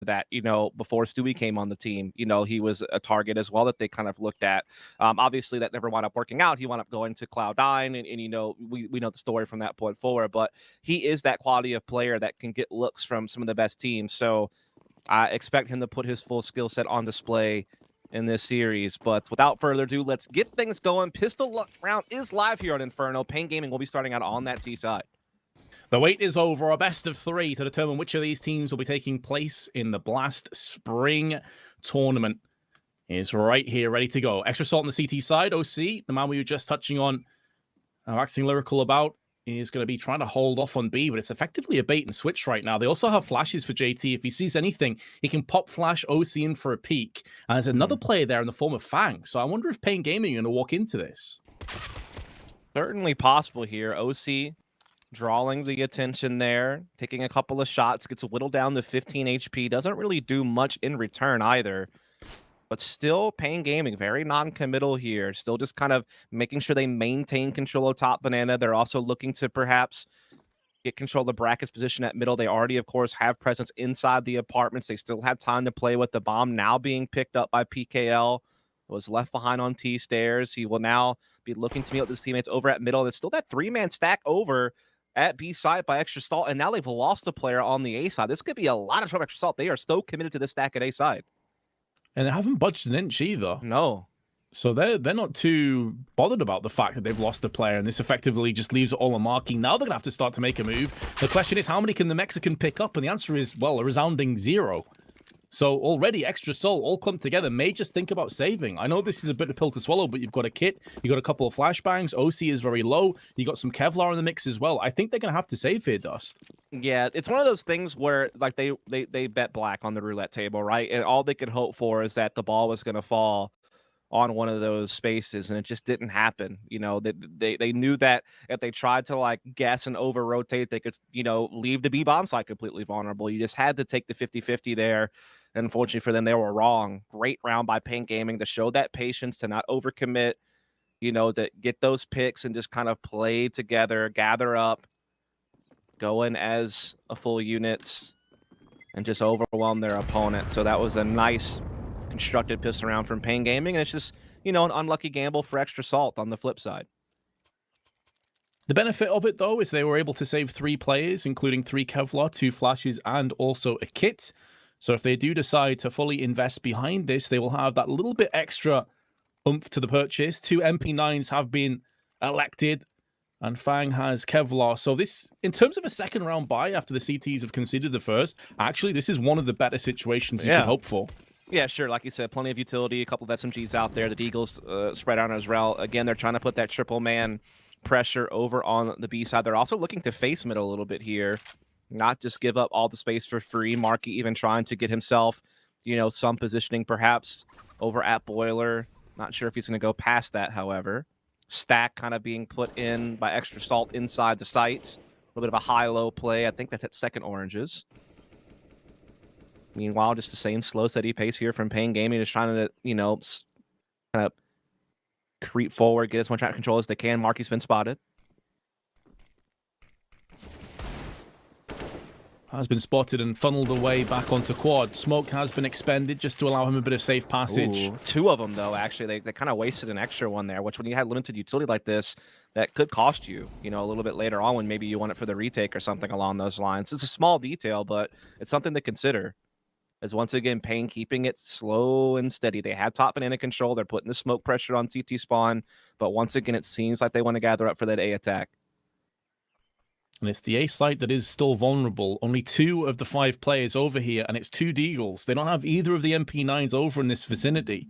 that, before Stewie came on the team, he was a target as well that they kind of looked at. Obviously, that never wound up working out. He wound up going to Cloud9, and we know the story from that point forward. But he is that quality of player that can get looks from some of the best teams. So I expect him to put his full skill set on display in this series. But without further ado, let's get things going. Pistol Luck round is live here on Inferno. Pain Gaming will be starting out on that T side. The wait is over. A best of 3 to determine which of these teams will be taking place in the Blast Spring Tournament is right here, ready to go. Extra Salt on the CT side. OC, the man we were just touching on, acting lyrical about, is going to be trying to hold off on B, but it's effectively a bait and switch right now. They also have flashes for JT. If he sees anything, he can pop flash OC in for a peek. And there's another player there in the form of Fang. So I wonder if Pain Gaming are going to walk into this. Certainly possible here. OC drawing the attention there, taking a couple of shots, gets whittled down to 15 HP. Doesn't really do much in return either. But still, Pain Gaming, very non-committal here. Still just kind of making sure they maintain control of top banana. They're also looking to perhaps get control of the brackets position at middle. They already, of course, have presence inside the apartments. They still have time to play with the bomb now being picked up by PKL. Was left behind on T stairs. He will now be looking to meet with his teammates over at middle. It's still that 3-man stack over at B side by Extra Salt, and now they've lost a player on the A side. This could be a lot of trouble. Extra Salt, they are so committed to this stack at A side. And they haven't budged an inch either. No. So they're not too bothered about the fact that they've lost a player, and this effectively just leaves it all on marking. Now they're going to have to start to make a move. The question is, how many can the Mexican pick up? And the answer is, well, a resounding 0. So already Extra Soul all clumped together may just think about saving. I know this is a bit of a pill to swallow, but you've got a kit, you've got a couple of flashbangs, OC is very low, you got some Kevlar in the mix as well. I think they're going to have to save here, Dust. Yeah, it's one of those things where like they bet black on the roulette table, right? And all they could hope for is that the ball was going to fall on one of those spaces, and it just didn't happen. They knew that if they tried to like guess and over rotate, they could, leave the B bomb side completely vulnerable. You just had to take the 50-50 there. And unfortunately for them, they were wrong. Great round by Pain Gaming to show that patience, to not overcommit, to get those picks and just kind of play together, gather up, go in as a full unit, and just overwhelm their opponent. So that was a nice constructed pistol round from Pain Gaming, and it's just, an unlucky gamble for Extra Salt on the flip side. The benefit of it, though, is they were able to save 3 players, including 3 Kevlar, 2 flashes, and also a kit. So if they do decide to fully invest behind this, they will have that little bit extra oomph to the purchase. 2 MP9s have been elected, and Fang has Kevlar. So this, in terms of a second round buy after the CTs have considered the first, actually, this is one of the better situations you can hope for. Yeah, sure. Like you said, plenty of utility, a couple of SMGs out there. The Deagles spread out as well. Again, they're trying to put that triple man pressure over on the B side. They're also looking to face middle a little bit here. Not just give up all the space for free. Marky even trying to get himself, some positioning perhaps over at Boiler. Not sure if he's going to go past that, however. Stack kind of being put in by Extra Salt inside the sights. A little bit of a high-low play. I think that's at second oranges. Meanwhile, just the same slow, steady pace here from Pain Gaming, just trying to, kind of creep forward, get as much out of control as they can. Marky's been spotted. Has been spotted and funneled away back onto quad. Smoke has been expended just to allow him a bit of safe passage. Ooh, 2 of them, though, actually. They kind of wasted an extra one there, which when you had limited utility like this, that could cost you, a little bit later on when maybe you want it for the retake or something along those lines. It's a small detail, but it's something to consider. As once again, Pain keeping it slow and steady. They have top banana control. They're putting the smoke pressure on CT spawn, but once again, it seems like they want to gather up for that A attack. And it's the A site that is still vulnerable. Only 2 of the 5 players over here, and it's 2 Deagles. They don't have either of the MP9s over in this vicinity.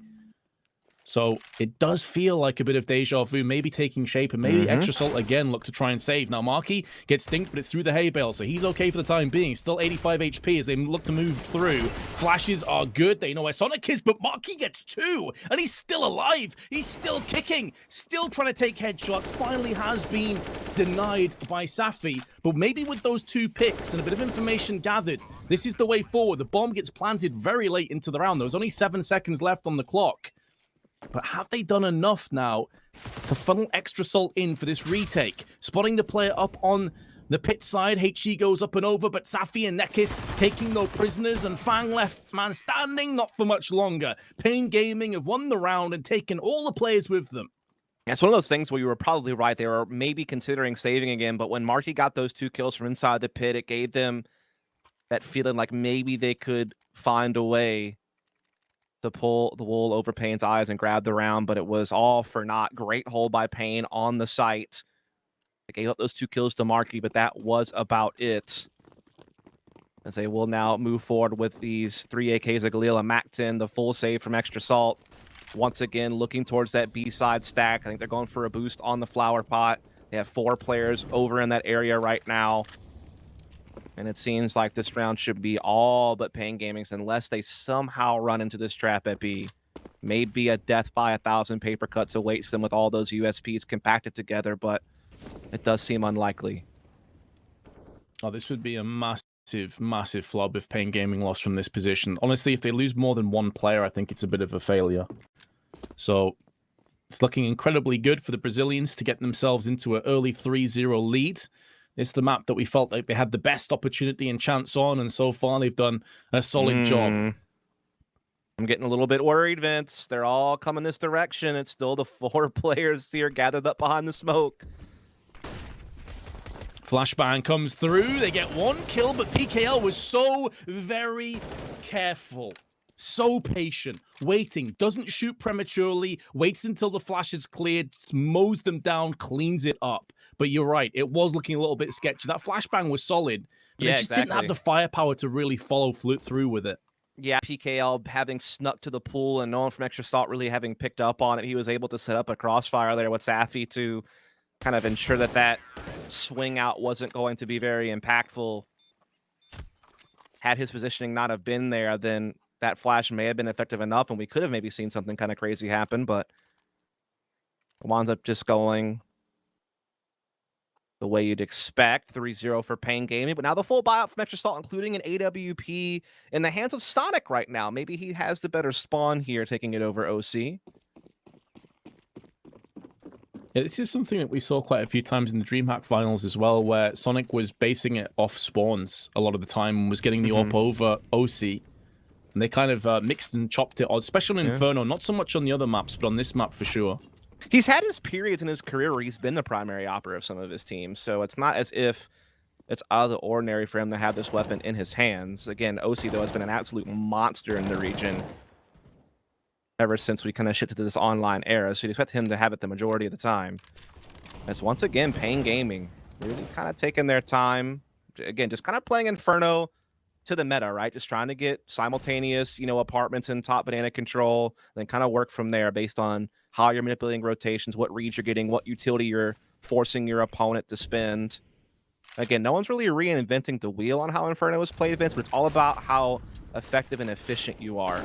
So it does feel like a bit of deja vu, maybe taking shape, and maybe Extra Salt again look to try and save. Now, Marky gets dinked, but it's through the hay bale, so he's okay for the time being. Still 85 HP as they look to move through. Flashes are good. They know where Sonic is, but Marky gets 2, and he's still alive. He's still kicking, still trying to take headshots. Finally has been denied by Safi, but maybe with those 2 picks and a bit of information gathered, this is the way forward. The bomb gets planted very late into the round. There was only 7 seconds left on the clock. But have they done enough now to funnel Extra Salt in for this retake? Spotting the player up on The pit side, HG goes up and over, but Safi and Nekis taking no prisoners, and Fang left man standing not for much longer. Pain Gaming have won the round and taken all the players with them. It's one of those things where you were probably right. They were maybe considering saving again, but when Marky got those 2 kills from inside the pit, it gave them that feeling like maybe they could find a way to pull the wool over Payne's eyes and grab the round, but it was all for naught. Great hold by Payne on the site. They gave up those 2 kills to Marky, but that was about it. As they will now move forward with these 3 AKs of Galil and Macton, the full save from Extra Salt. Once again, looking towards that B-side stack. I think they're going for a boost on the flower pot. They have 4 players over in that area right now. And it seems like this round should be all but Pain Gaming's unless they somehow run into this trap at B. Maybe a death by 1,000 paper cuts awaits them with all those USPs compacted together, but it does seem unlikely. Oh, this would be a massive flop if Pain Gaming lost from this position. Honestly, if they lose more than 1 player, I think it's a bit of a failure. So it's looking incredibly good for the Brazilians to get themselves into an early 3-0 lead. It's the map that we felt like they had the best opportunity and chance on, and so far they've done a solid job. I'm getting a little bit worried, Vince. They're all coming this direction. It's still the 4 players here gathered up behind the smoke. Flashbang comes through. They get 1 kill, but PKL was so very careful. So patient, waiting, doesn't shoot prematurely, waits until the flash is cleared, mows them down, cleans it up. But you're right, it was looking a little bit sketchy. That flashbang was solid, but it just didn't have the firepower to really follow through with it. Yeah, PKL having snuck to the pool and no one from Extra Salt really having picked up on it, he was able to set up a crossfire there with Safi to kind of ensure that that swing out wasn't going to be very impactful. Had his positioning not have been there, then that flash may have been effective enough and we could have maybe seen something kind of crazy happen, but it winds up just going the way you'd expect. 3-0 for Pain Gaming, but now the full buyout from Extra Salt, including an AWP in the hands of Sonic right now. Maybe he has the better spawn here, taking it over OC. Yeah, this is something that we saw quite a few times in the DreamHack finals as well, where Sonic was basing it off spawns a lot of the time and was getting the AWP over OC. And they kind of mixed and chopped it, especially on Inferno. Not so much on the other maps, but on this map for sure. He's had his periods in his career where he's been the primary operator of some of his teams, so it's not as if it's out of the ordinary for him to have this weapon in his hands. Again, OC, though, has been an absolute monster in the region ever since we kind of shifted to this online era, so you'd expect him to have it the majority of the time. As once again, Pain Gaming really kind of taking their time. Again, just kind of playing Inferno to the meta, right? Just trying to get simultaneous, apartments in top banana control, then kind of work from there based on how you're manipulating rotations, what reads you're getting, what utility you're forcing your opponent to spend. Again, no one's really reinventing the wheel on how Inferno is played, Vince, but it's all about how effective and efficient you are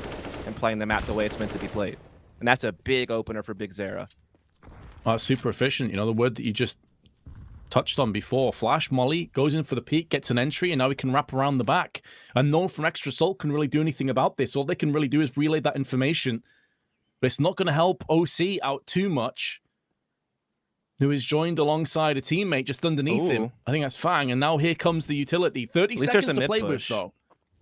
in playing the map the way it's meant to be played. And that's a big opener for Big Zera. Super efficient. The word that you just touched on before. Flash, Molly, goes in for the peak, gets an entry, and now he can wrap around the back. And no one from Extra Salt can really do anything about this. All they can really do is relay that information. But it's not going to help OC out too much, who is joined alongside a teammate just underneath him. I think that's Fang. And now here comes the utility. 30 seconds to play with, though.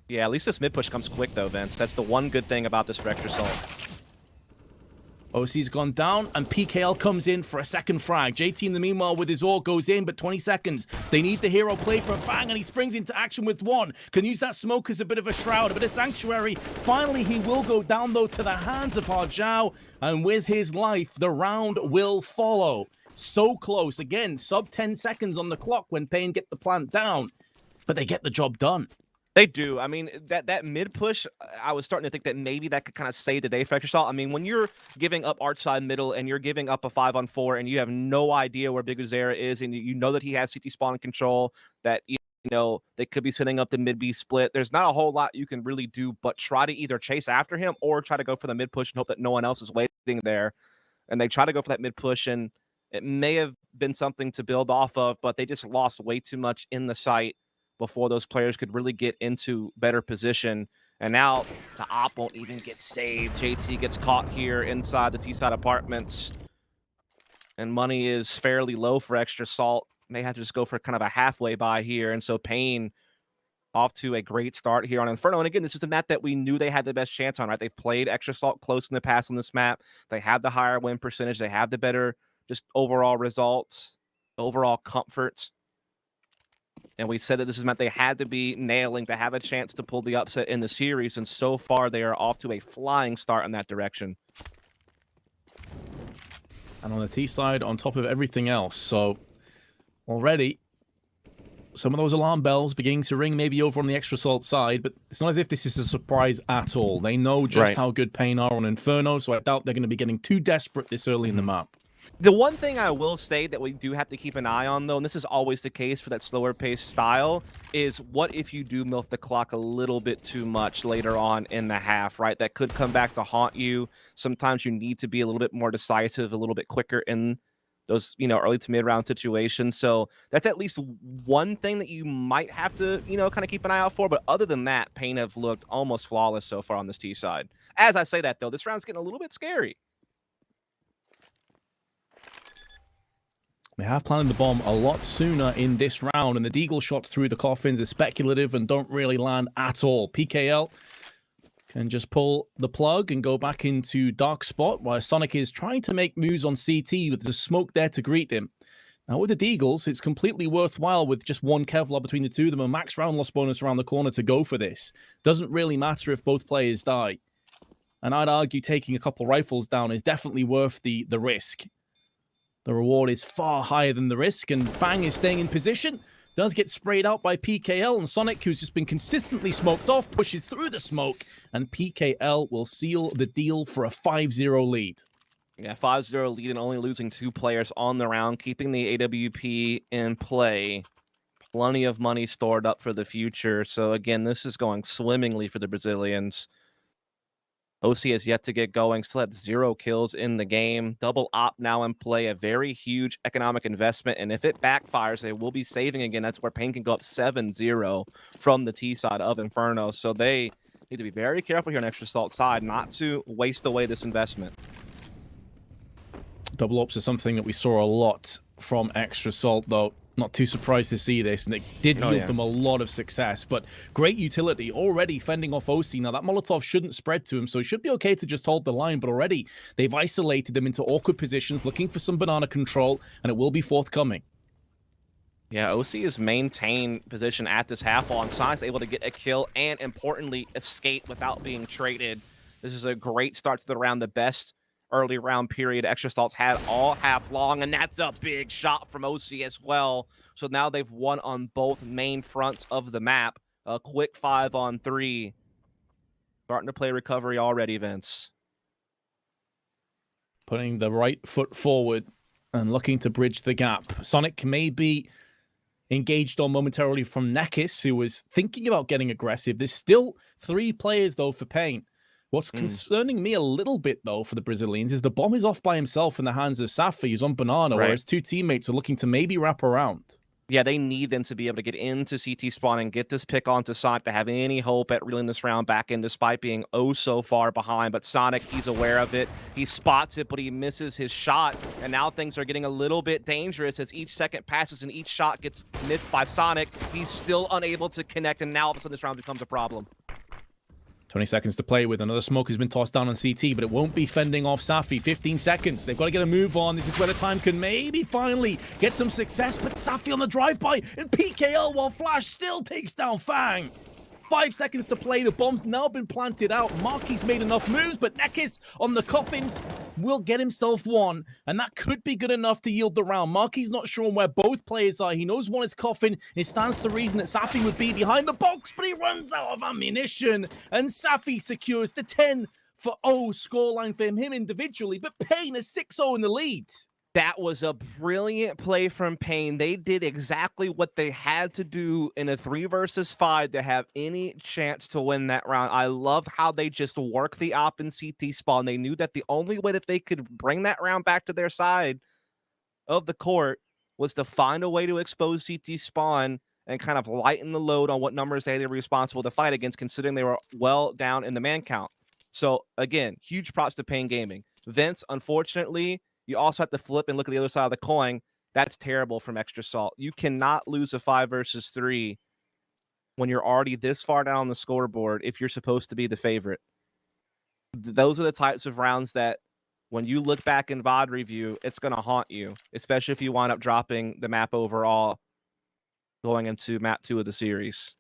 Yeah, at least this mid push comes quick, though, Vince. That's the one good thing about this for Extra Salt. OC's gone down, and PKL comes in for a second frag. JT, in the meanwhile, with his ore, goes in, but 20 seconds. They need the hero play from Fang, and he springs into action with 1. Can use that smoke as a bit of a shroud, a bit of sanctuary. Finally, he will go down, though, to the hands of Harjao, and with his life, the round will follow. So close. Again, sub 10 seconds on the clock when Pain get the plant down, but they get the job done. They do. I mean, that mid push, I was starting to think that maybe that could kind of save the day for Extra Salt. I mean, when you're giving up arch side middle and you're giving up a 5-on-4 and you have no idea where Big Zera is and you know that he has CT spawn control, that they could be setting up the mid B split. There's not a whole lot you can really do but try to either chase after him or try to go for the mid push and hope that no one else is waiting there. And they try to go for that mid push, and it may have been something to build off of, but they just lost way too much in the site before those players could really get into better position. And now the op won't even get saved. JT gets caught here inside the T-side apartments. And money is fairly low for Extra Salt. may have to just go for kind of a halfway buy here. And so Pain off to a great start here on Inferno. And again, this is a map that we knew they had the best chance on, right? They've played Extra Salt close in the past on this map. They have the higher win percentage. They have the better just overall results, overall comfort. And we said that this is meant they had to be nailing to have a chance to pull the upset in the series. And so far, they are off to a flying start in that direction. And on the T side, on top of everything else. So already, some of those alarm bells beginning to ring maybe over on the Extra Salt side, but it's not as if this is a surprise at all. They know just how good Pain are on Inferno, so I doubt they're going to be getting too desperate this early in the map. The one thing I will say that we do have to keep an eye on, though, and this is always the case for that slower paced style, is what if you do milk the clock a little bit too much later on in the half, right? That could come back to haunt you. Sometimes you need to be a little bit more decisive, a little bit quicker in those, early to mid-round situations. So that's at least one thing that you might have to, kind of keep an eye out for. But other than that, Pain have looked almost flawless so far on this T side. As I say that, though, this round's getting a little bit scary. They have planted the bomb a lot sooner in this round, and the deagle shots through the coffins are speculative and don't really land at all. PKL can just pull the plug and go back into Dark Spot, while Sonic is trying to make moves on CT with the smoke there to greet him. Now, with the deagles, it's completely worthwhile with just one Kevlar between the two of them, a max round loss bonus around the corner to go for this. Doesn't really matter if both players die. And I'd argue taking a couple rifles down is definitely worth the risk. The reward is far higher than the risk, and Fang is staying in position. Does get sprayed out by PKL, and Sonic, who's just been consistently smoked off, pushes through the smoke, and PKL will seal the deal for a 5-0 lead. Yeah, 5-0 lead and only losing 2 players on the round, keeping the AWP in play. Plenty of money stored up for the future. So again, this is going swimmingly for the Brazilians. OC has yet to get going, still had 0 kills in the game. Double op now in play, a very huge economic investment. And if it backfires, they will be saving again. That's where Pain can go up 7-0 from the T side of Inferno. So they need to be very careful here on Extra Salt side not to waste away this investment. Double ops is something that we saw a lot from Extra Salt, though. Not too surprised to see this, and it did yield them a lot of success. But great utility, already fending off OC. Now, that Molotov shouldn't spread to him, so it should be okay to just hold the line. But already, they've isolated them into awkward positions, looking for some banana control, and it will be forthcoming. Yeah, OC has maintained position at this half wall, and Sonic's able to get a kill and, importantly, escape without being traded. This is a great start to the round, the best early round period Extra Salt's had all half long, and that's a big shot from OC as well. So now they've won on both main fronts of the map. A quick 5-on-3. Starting to play recovery already, Vince. Putting the right foot forward and looking to bridge the gap. Sonic may be engaged on momentarily from Nekis, who was thinking about getting aggressive. There's still 3 players, though, for Pain. What's concerning me a little bit, though, for the Brazilians is the bomb is off by himself in the hands of Safi, who's on Banana, whereas 2 teammates are looking to maybe wrap around. Yeah, they need them to be able to get into CT spawn and get this pick onto Sonic to have any hope at reeling this round back in, despite being oh so far behind. But Sonic, he's aware of it. He spots it, but he misses his shot. And now things are getting a little bit dangerous as each second passes and each shot gets missed by Sonic. He's still unable to connect, and now all of a sudden this round becomes a problem. 20 seconds to play with. Another smoke has been tossed down on CT, but it won't be fending off Safi. 15 seconds. They've got to get a move on. This is where the time can maybe finally get some success, but Safi on the drive-by, and PKL while Flash still takes down Fang. 5 seconds to play. The bomb's now been planted out. Marky's made enough moves, but Nekis on the coffins will get himself one, and that could be good enough to yield the round. Marky's not sure where both players are. He knows one is coffin. It stands to reason that Safi would be behind the box, but he runs out of ammunition, and Safi secures the 10-0 scoreline for him individually, but Pain is 6-0 in the lead. That was a brilliant play from Pain. They did exactly what they had to do in a 3 versus 5 to have any chance to win that round. I loved how they just worked the op in CT spawn. They knew that the only way that they could bring that round back to their side of the court was to find a way to expose CT spawn and kind of lighten the load on what numbers they were responsible to fight against, considering they were well down in the man count. So again, huge props to Pain Gaming. Vince, unfortunately, you also have to flip and look at the other side of the coin. That's terrible from Extra Salt. You cannot lose a 5 versus 3 when you're already this far down on the scoreboard if you're supposed to be the favorite. Those are the types of rounds that when you look back in VOD review, it's going to haunt you, especially if you wind up dropping the map overall going into map 2 of the series.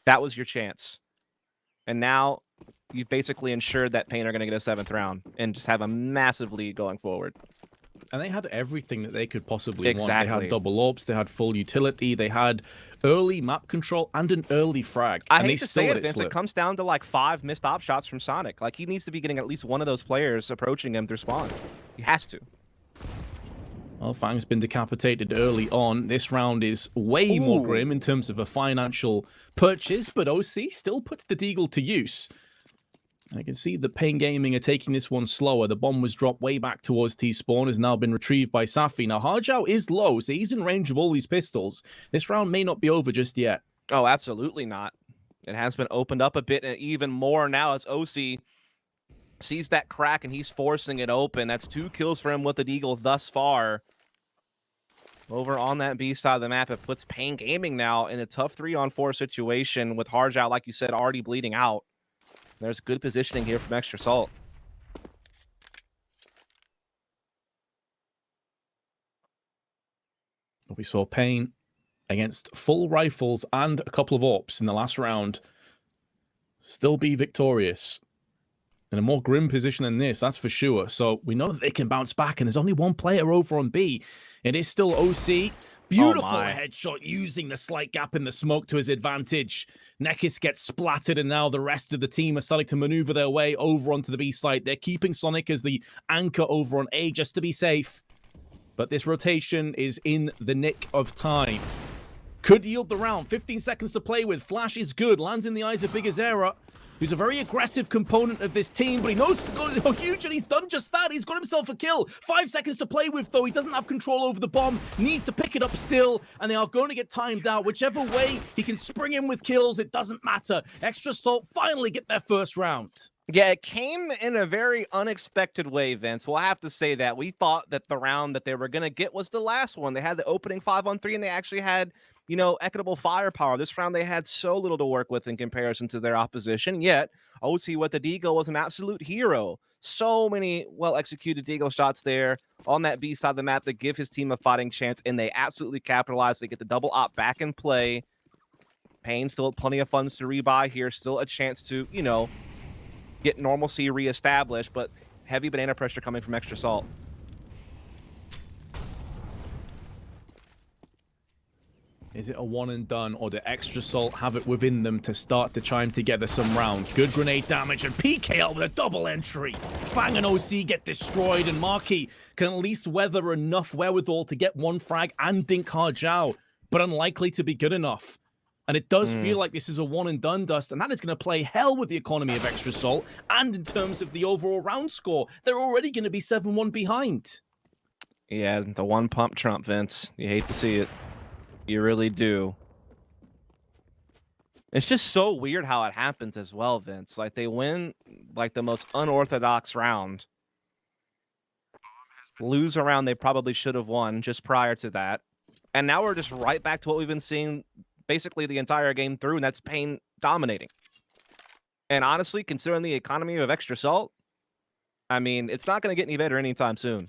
That was your chance. And now you've basically ensured that Pain are going to get a 7th round and just have a massive lead going forward. And they had everything that they could possibly want. They Exactly. had double ops, they had full utility, they had early map control and an early frag. I and hate they to still say let it, Vince, it slip. comes down to like 5 missed op shots from Sonic. Like, he needs to be getting at least one of those players approaching him through spawn. He has to. Well, Fang's been decapitated early on. This round is way more grim in terms of a financial purchase, but OC still puts the Deagle to use. I can see that Pain Gaming are taking this one slower. The bomb was dropped way back towards T-Spawn, has now been retrieved by Safi. Now, Harjao is low, so he's in range of all these pistols. This round may not be over just yet. Oh, absolutely not. It has been opened up a bit, and even more now as OC sees that crack and he's forcing it open. That's 2 kills for him with the Deagle thus far. Over on that B side of the map, it puts Pain Gaming now in a tough 3-on-4 situation with Harjao, like you said, already bleeding out. There's good positioning here from Extra Salt. We saw Pain against full rifles and a couple of AWPs in the last round still be victorious. In a more grim position than this, that's for sure. So we know that they can bounce back, and there's only one player over on B. It is still OC. Beautiful headshot using the slight gap in the smoke to his advantage. Nekis gets splattered, and now the rest of the team are starting to maneuver their way over onto the B site. They're keeping Sonic as the anchor over on A just to be safe. But this rotation is in the nick of time. Could yield the round. 15 seconds to play with. Flash is good. Lands in the eyes of Bigazera, who's a very aggressive component of this team, but he knows to go huge, and he's done just that. He's got himself a kill. 5 seconds to play with, though. He doesn't have control over the bomb. Needs to pick it up still, and they are going to get timed out. Whichever way he can spring in with kills, it doesn't matter. Extra Salt finally get their first round. Yeah, it came in a very unexpected way, Vince. We'll have to say that. We thought that the round that they were going to get was the last one. They had the opening 5-on-3, and they actually had, you know, equitable firepower. This round, they had so little to work with in comparison to their opposition, yet OC with the Deagle was an absolute hero. So many well-executed Deagle shots there on that B side of the map that give his team a fighting chance, and they absolutely capitalize. They get the double op back in play. Pain still plenty of funds to rebuy here. Still a chance to, you know, get normalcy reestablished, but heavy banana pressure coming from Extra Salt. Is it a one and done, or do Extra Salt have it within them to start to chime together some rounds? Good grenade damage, and PKL with a double entry. Fang and OC get destroyed, and Marquis can at least weather enough wherewithal to get one frag and dink Harjao, but unlikely to be good enough. And it does feel like this is a one and done, Dust, and that is going to play hell with the economy of Extra Salt, and in terms of the overall round score, they're already going to be 7-1 behind. Yeah, the one pump Trump, Vince. You hate to see it. You really do. It's just so weird how it happens as well, Vince. Like, they win, like, the most unorthodox round. Lose a round they probably should have won just prior to that. And now we're just right back to what we've been seeing basically the entire game through, and that's Pain dominating. And honestly, considering the economy of Extra Salt, I mean, it's not going to get any better anytime soon.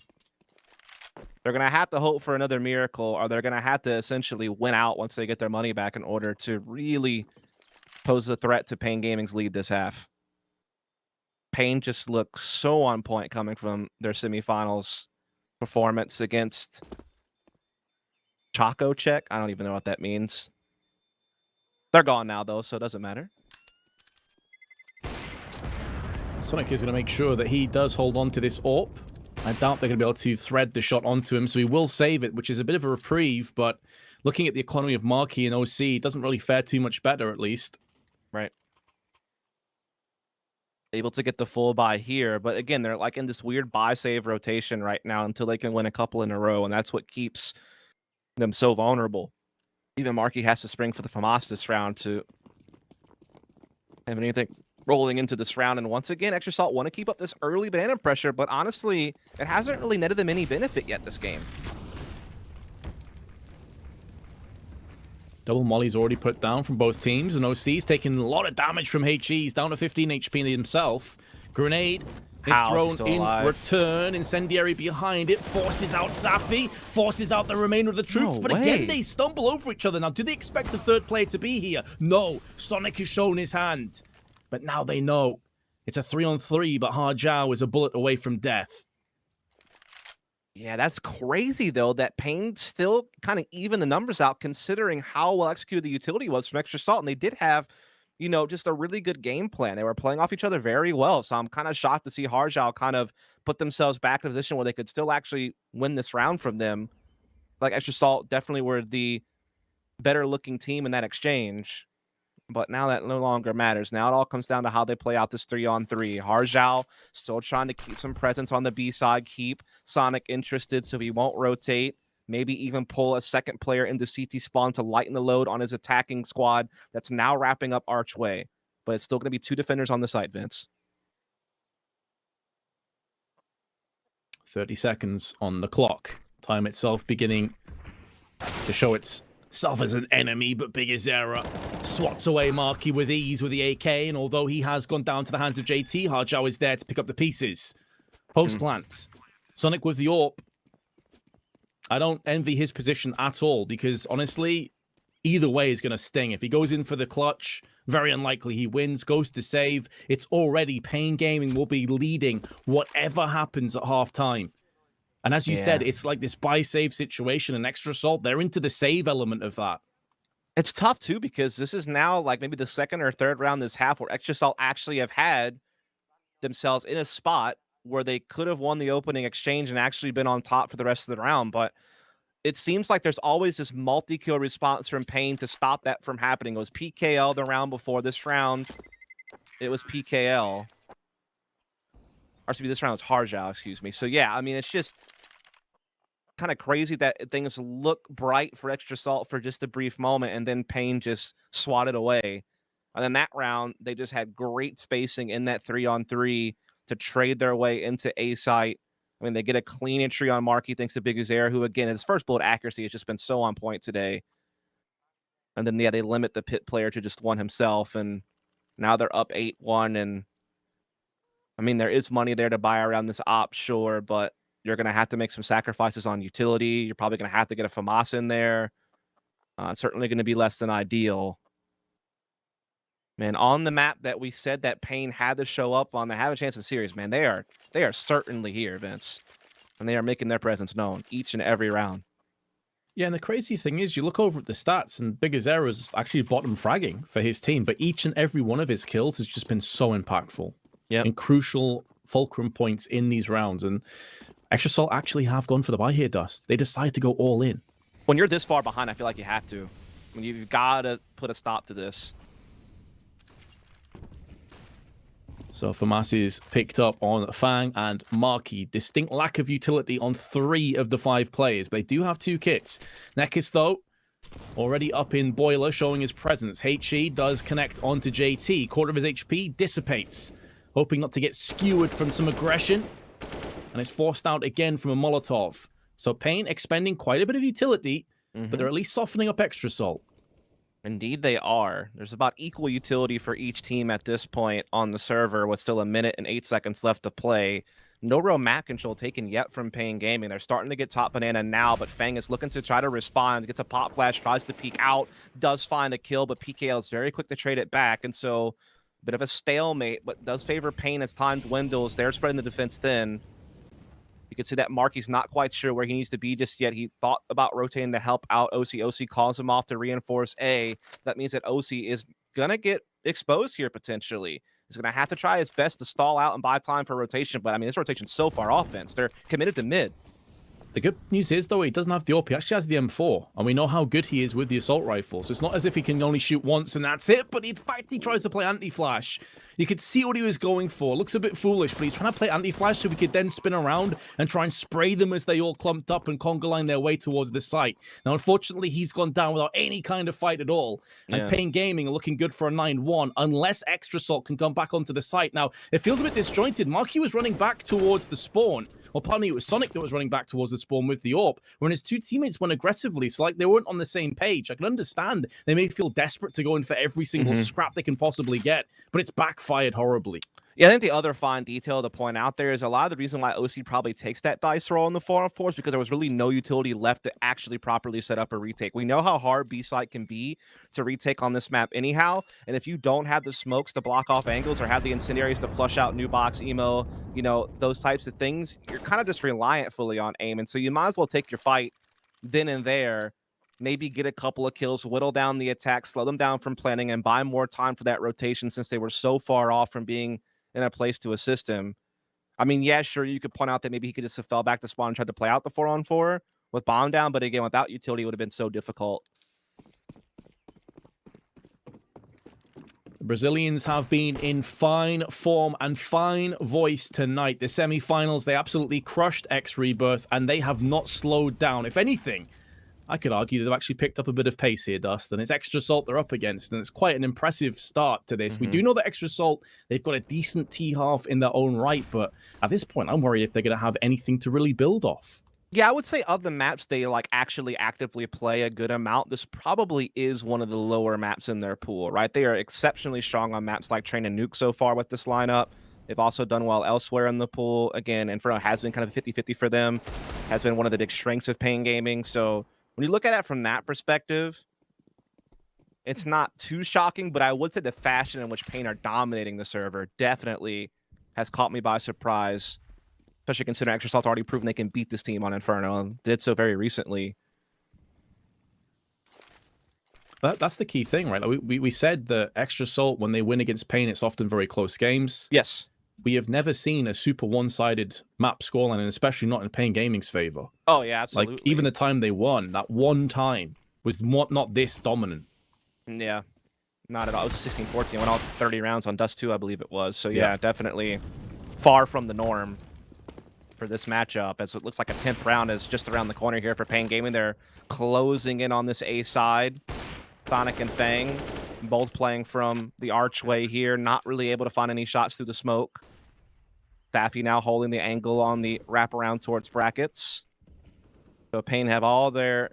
They're going to have to hope for another miracle, or they're going to have to essentially win out once they get their money back in order to really pose a threat to Pain Gaming's lead this half. Pain just looks so on point coming from their semifinals performance against Choco Check. I don't even know what that means. They're gone now, though, so it doesn't matter. Sonic is going to make sure that he does hold on to this AWP. I doubt they're going to be able to thread the shot onto him, so he will save it, which is a bit of a reprieve, but looking at the economy of Marquis and OC, it doesn't really fare too much better, at least. Right. Able to get the full buy here, but again, they're like in this weird buy-save rotation right now until they can win a couple in a row, and that's what keeps them so vulnerable. Even Marquis has to spring for the FAMAS this round to have anything rolling into this round. And once again, Extra Salt want to keep up this early banana pressure, but honestly, it hasn't really netted them any benefit yet this game. Double molly's already put down from both teams, and OC's taking a lot of damage from HE. He's down to 15 HP himself. Grenade is thrown in return. Incendiary behind it. Forces out Safi. Forces out the remainder of the troops. But again, they stumble over each other. Now, do they expect the third player to be here? No. Sonic has shown his hand. But now they know. It's a 3-on-3, but Harjao is a bullet away from death. Yeah, that's crazy, though, that Pain still kind of even the numbers out, considering how well executed the utility was from Extra Salt. And they did have, you know, just a really good game plan. They were playing off each other very well. So I'm kind of shocked to see Harjao kind of put themselves back in a position where they could still actually win this round from them. Like, Extra Salt definitely were the better looking team in that exchange. But now that no longer matters. Now it all comes down to how they play out this 3-on-3. Harjao still trying to keep some presence on the B side, keep Sonic interested so he won't rotate. Maybe even pull a second player into CT spawn to lighten the load on his attacking squad that's now wrapping up Archway. But it's still going to be 2 defenders on the site, Vince. 30 seconds on the clock. Time itself beginning to show itself as an enemy, but Big Azera swats away Marky with ease with the AK, and although he has gone down to the hands of JT, Harjao is there to pick up the pieces. Post-plant. Sonic with the AWP. I don't envy his position at all, because honestly, either way is going to sting. If he goes in for the clutch, very unlikely he wins. Goes to save. It's already Pain Gaming will be leading whatever happens at halftime. And as you said, it's like this buy-save situation, and Extra Salt, they're into the save element of that. It's tough, too, because this is now like maybe the second or third round this half where Extra Salt actually have had themselves in a spot where they could have won the opening exchange and actually been on top for the rest of the round. But it seems like there's always this multi-kill response from Pain to stop that from happening. It was PKL the round before. This round, it was PKL. Or excuse me, this round was Harjao, excuse me. So, yeah, I mean, it's just kind of crazy that things look bright for Extra Salt for just a brief moment, and then Pain just swatted away. And then that round, they just had great spacing in that 3-on-3 to trade their way into A site. I mean, they get a clean entry on Marky thanks to Big Azera, who, again, his first bullet accuracy has just been so on point today. And then, yeah, they limit the pit player to just one himself, and now they're up 8-1. And, I mean, there is money there to buy around this op, sure, but you're going to have to make some sacrifices on utility. You're probably going to have to get a FAMAS in there. It's certainly going to be less than ideal. Man, on the map that we said that Pain had to show up on, they have a chance in series, man. They are certainly here, Vince. And they are making their presence known each and every round. Yeah, and the crazy thing is, you look over at the stats, and Big Azera's actually bottom fragging for his team, but each and every one of his kills has just been so impactful. Yeah. And crucial fulcrum points in these rounds. And Extra Salt actually have gone for the buy here, Dust. They decide to go all in. When you're this far behind, I feel like you have to. When you've got to put a stop to this. So FAMAS is picked up on Fang and Marky. Distinct lack of utility on 3 of the 5 players. But they do have 2 kits. Nekis, though, already up in Boiler, showing his presence. HE does connect onto JT. Quarter of his HP dissipates. Hoping not to get skewered from some aggression. And it's forced out again from a Molotov. So Pain expending quite a bit of utility, but they're at least softening up Extra Salt. Indeed they are. There's about equal utility for each team at this point on the server with still 1 minute and 8 seconds left to play. No real map control taken yet from Pain Gaming. They're starting to get top banana now, but Fang is looking to try to respond. Gets a pop flash, tries to peek out, does find a kill, but PKL is very quick to trade it back. And so, a bit of a stalemate, but does favor Pain as time dwindles. They're spreading the defense thin. You can see that Marky's not quite sure where he needs to be just yet. He thought about rotating to help out OC. OC calls him off to reinforce A. That means that OC is going to get exposed here potentially. He's going to have to try his best to stall out and buy time for rotation. But, I mean, this rotation's so far offense. They're committed to mid. The good news is, though, he doesn't have the AWP. He actually has the M4. And we know how good he is with the assault rifle. So it's not as if he can only shoot once and that's it. But in fact, he tries to play anti-flash. You could see what he was going for. Looks a bit foolish, but he's trying to play anti-flash so we could then spin around and try and spray them as they all clumped up and conga line their way towards the site. Now, unfortunately, he's gone down without any kind of fight at all. And Pain Gaming are looking good for a 9-1 unless Extra Salt can come back onto the site. Now, it feels a bit disjointed. Marky was running back towards the spawn. Well, pardon me, it was Sonic that was running back towards the spawn with the AWP, when his two teammates went aggressively. So, like, they weren't on the same page. I can understand they may feel desperate to go in for every single scrap they can possibly get, but it's backfired horribly. Yeah, I think the other fine detail to point out there is a lot of the reason why OC probably takes that dice roll in the 4-on-4 is because there was really no utility left to actually properly set up a retake. We know how hard B-site can be to retake on this map anyhow, and if you don't have the smokes to block off angles or have the incendiaries to flush out new box, emo, you know, those types of things, you're kind of just reliant fully on aim, and so you might as well take your fight then and there, maybe get a couple of kills, whittle down the attack, slow them down from planning, and buy more time for that rotation since they were so far off from being in a place to assist him. I mean, yeah, sure, you could point out that maybe he could just have fell back to spawn and tried to play out the 4-on-4 with bomb down, but again, without utility, it would have been so difficult. The Brazilians have been in fine form and fine voice tonight. The semi-finals, they absolutely crushed X-Rebirth, and they have not slowed down. If anything, I could argue they've actually picked up a bit of pace here, Dust, and it's Extra Salt they're up against, and it's quite an impressive start to this. We do know that Extra Salt, they've got a decent T-half in their own right, but at this point, I'm worried if they're going to have anything to really build off. Yeah, I would say of the maps they like actually actively play a good amount, this probably is one of the lower maps in their pool, right? They are exceptionally strong on maps like Train and Nuke so far with this lineup. They've also done well elsewhere in the pool. Again, Inferno has been kind of 50-50 for them, has been one of the big strengths of Pain Gaming. So when you look at it from that perspective, it's not too shocking, but I would say the fashion in which Pain are dominating the server definitely has caught me by surprise, especially considering Extra Salt's already proven they can beat this team on Inferno and did so very recently. That's the key thing, right? Like we said that Extra Salt, when they win against Pain, it's often very close games. Yes. We have never seen a super one-sided map scoreline, and especially not in Pain Gaming's favor. Oh, yeah, absolutely. Like, even the time they won, that one time, was not this dominant. Yeah, not at all. It was 16-14. Went all 30 rounds on Dust 2, I believe it was. So, yeah, definitely far from the norm for this matchup, as it looks like a 10th round is just around the corner here for Pain Gaming. They're closing in on this A side. Sonic and Fang both playing from the archway here, not really able to find any shots through the smoke. Staffy now holding the angle on the wraparound towards brackets. So Pain have all their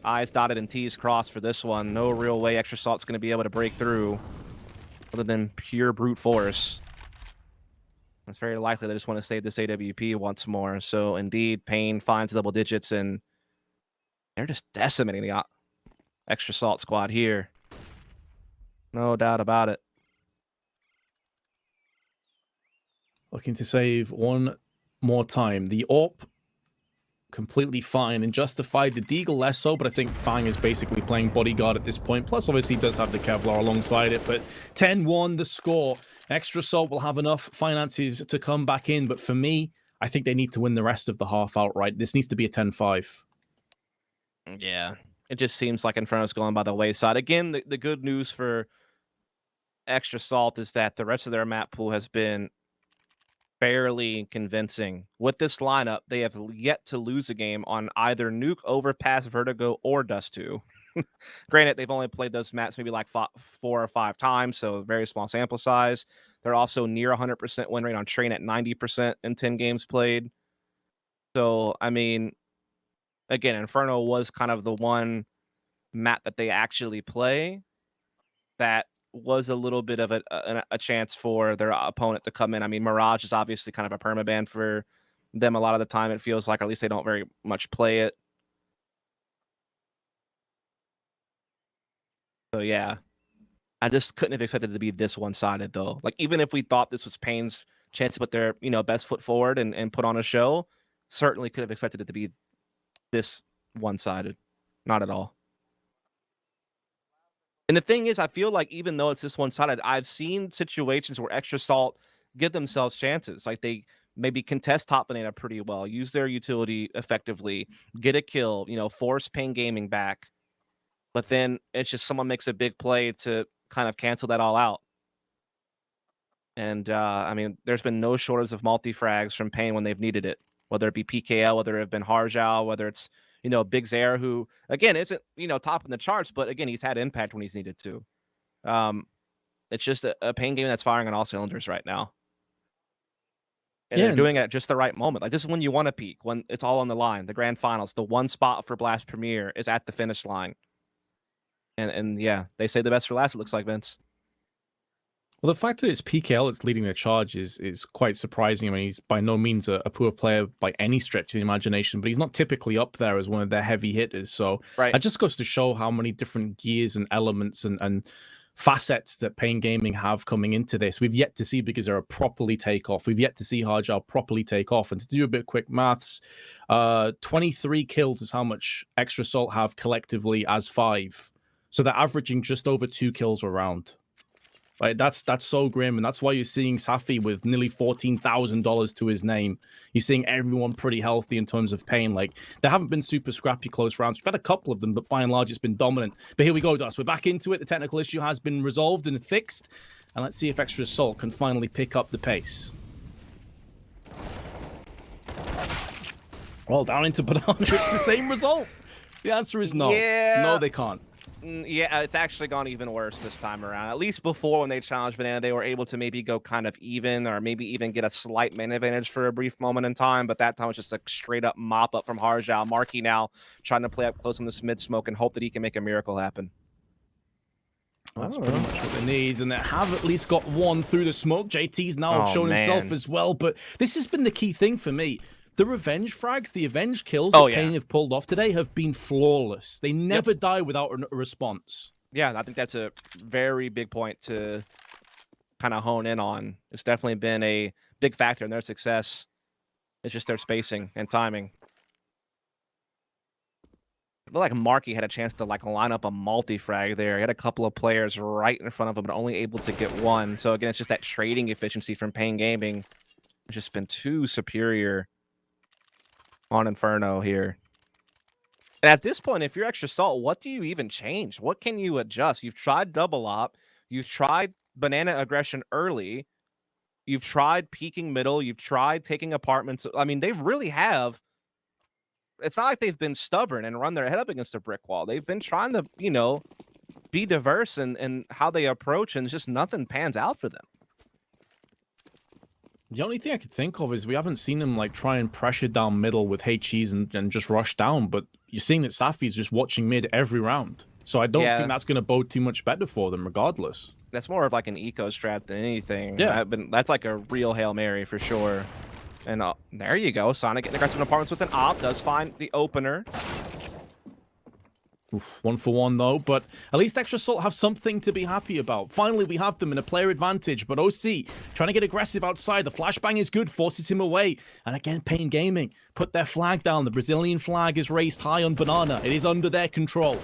I's dotted and T's crossed for this one. No real way Extra Salt's going to be able to break through other than pure brute force. It's very likely they just want to save this AWP once more. So indeed, Pain finds double digits, and they're just decimating the Extra Salt squad here. No doubt about it. Looking to save one more time. The AWP, completely fine and justified. The Deagle less so, but I think Fang is basically playing bodyguard at this point. Plus, obviously, he does have the Kevlar alongside it, but 10-1 the score. Extra Salt will have enough finances to come back in, but for me, I think they need to win the rest of the half outright. This needs to be a 10-5. Yeah, it just seems like Inferno's going by the wayside. Again, the good news for Extra Salt is that the rest of their map pool has been fairly convincing. With this lineup, they have yet to lose a game on either Nuke, Overpass, Vertigo, or Dust 2. Granted, they've only played those maps maybe like 4 or 5 times, so very small sample size. They're also near 100% win rate on Train at 90% in 10 games played. So, I mean, again, Inferno was kind of the one map that they actually play that was a little bit of a chance for their opponent to come in. I mean, Mirage is obviously kind of a permaban for them a lot of the time, it feels like, or at least they don't very much play it. So, yeah. I just couldn't have expected it to be this one-sided, though. Like, even if we thought this was Pain's chance to put their, you know, best foot forward and put on a show, certainly could have expected it to be this one-sided. Not at all. And the thing is, I feel like even though it's this one-sided, I've seen situations where Extra Salt give themselves chances. Like, they maybe contest top banana pretty well, use their utility effectively, get a kill, you know, force Pain Gaming back. But then it's just someone makes a big play to kind of cancel that all out. And I mean, there's been no shortage of multi-frags from Pain when they've needed it, whether it be PKL, whether it have been Harjao, whether it's, Big Zaire, who, again, isn't, top in the charts, but again, he's had impact when he's needed to. It's just a Pain game that's firing on all cylinders right now. And Yeah, they're doing it at just the right moment. Like, this is when you want to peak, when it's all on the line. The grand finals, the one spot for Blast Premier is at the finish line. And yeah, they say the best for last, it looks like, Vince. well, the fact that it's PKL that's leading the charge is quite surprising. I mean, he's by no means a poor player by any stretch of the imagination, but he's not typically up there as one of their heavy hitters. So Right. that just goes to show how many different gears and elements and facets that Pain Gaming have coming into this. We've yet to see Big Zero properly take off. We've yet to see Harjao properly take off. And to do a bit of quick maths, 23 kills is how much Extra Salt have collectively as 5. So they're averaging just over 2 kills a round. Like, that's so grim, and that's why you're seeing Safi with nearly $14,000 to his name. You're seeing everyone pretty healthy in terms of Pain. Like, there haven't been super scrappy close rounds. We've had a couple of them, but by and large, it's been dominant. But here we go, Dust. We're back into it. The technical issue has been resolved and fixed, and let's see if Extra Assault can finally pick up the pace. Well, down into Banana, it's the same result. The answer is no. Yeah. No, they can't. Yeah, it's actually gone even worse this time around. At least before, when they challenged Banana, they were able to maybe go kind of even, or maybe even get a slight main advantage for a brief moment in time. But that time was just a straight up mop up from Harjao. Marky now trying to play up close on this mid smoke and hope that he can make a miracle happen. That's pretty much what they need, and they have at least got one through the smoke. JT's now shown himself as well, but this has been the key thing for me. The revenge frags, the avenge kills that Pain have pulled off today have been flawless. They never die without a response. Yeah, I think that's a very big point to kind of hone in on. It's definitely been a big factor in their success. It's just their spacing and timing. It looked like Marky had a chance to line up a multi-frag there. He had a couple of players right in front of him, but only able to get one. So again, it's just that trading efficiency from Pain Gaming. It's just been too superior on Inferno here. And at this point, if you're Extra Salt, what do you even change? What can you adjust? You've tried double op. You've tried banana aggression early. You've tried peeking middle. You've tried taking apartments. I mean, they really have. It's not like they've been stubborn and run their head up against a brick wall. They've been trying to, be diverse in how they approach, and just nothing pans out for them. The only thing I could think of is we haven't seen him try and pressure down middle with HEs and just rush down, but you're seeing that Safi's just watching mid every round. So I don't think that's going to bode too much better for them regardless. That's more of an eco strat than anything. Yeah. That's like a real Hail Mary for sure. And there you go. Sonic getting aggressive apartments with an op. Does find the opener. Oof, 1 for 1 though, but at least Extra Salt have something to be happy about. Finally, we have them in a player advantage, but OC trying to get aggressive outside. The flashbang is good, forces him away. And again, Pain Gaming put their flag down. The Brazilian flag is raised high on Banana. It is under their control.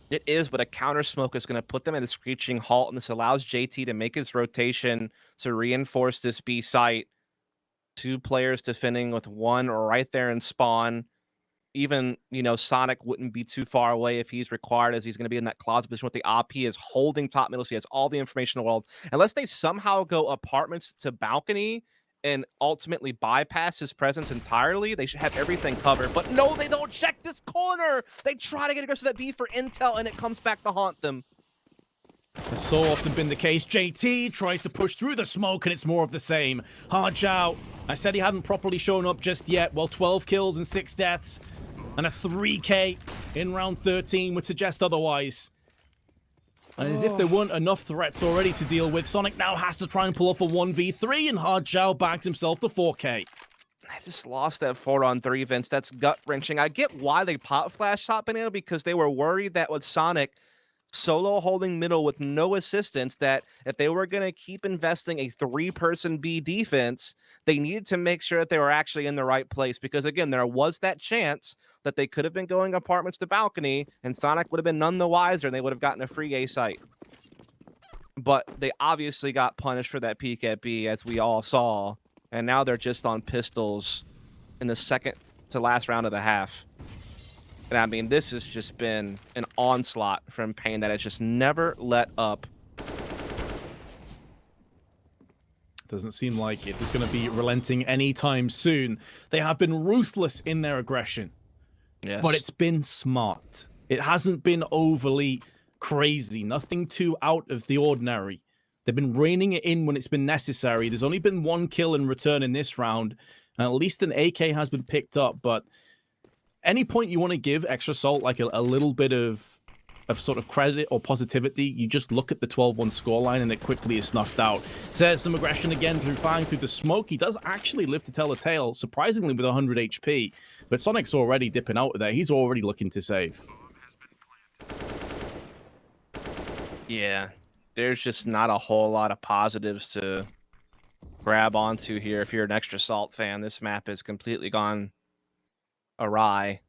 It is, but a counter smoke is going to put them at a screeching halt, and this allows JT to make his rotation to reinforce this B site. 2 players defending with 1 right there in spawn. Even, Sonic wouldn't be too far away if he's required, as he's going to be in that closet position with the op. He is holding top middle, so he has all the information in the world. Unless they somehow go apartments to balcony and ultimately bypass his presence entirely, they should have everything covered. But no, they don't check this corner. They try to get aggressive at B for intel, and it comes back to haunt them. It's so often been the case. JT tries to push through the smoke, and it's more of the same. Harjao, I said he hadn't properly shown up just yet. Well, 12 kills and 6 deaths. And a 3K in round 13 would suggest otherwise. And as if there weren't enough threats already to deal with, Sonic now has to try and pull off a 1v3, and Harjao bags himself the 4K. I just lost that 4-on-3, Vince. That's gut-wrenching. I get why they pop flash shot Banana, because they were worried that with Sonic solo holding middle with no assistance, that if they were going to keep investing a 3-person B defense, they needed to make sure that they were actually in the right place. Because again, there was that chance that they could have been going apartments to balcony, and Sonic would have been none the wiser, and they would have gotten a free A site. But they obviously got punished for that peek at B, as we all saw, and now they're just on pistols in the second to last round of the half. And I mean, this has just been an onslaught from Pain that has just never let up. Doesn't seem like it is going to be relenting anytime soon. They have been ruthless in their aggression. Yes. But it's been smart. It hasn't been overly crazy. Nothing too out of the ordinary. They've been reining it in when it's been necessary. There's only been 1 kill in return in this round. And at least an AK has been picked up. But any point you want to give Extra Salt like a little bit of sort of credit or positivity, you just look at the 12-1 scoreline and it quickly is snuffed out. Says some aggression again through firing through the smoke. He does actually live to tell a tale, surprisingly with 100 HP. But Sonic's already dipping out of there. He's already looking to save. Yeah, there's just not a whole lot of positives to grab onto here. If you're an Extra Salt fan, this map has completely gone awry.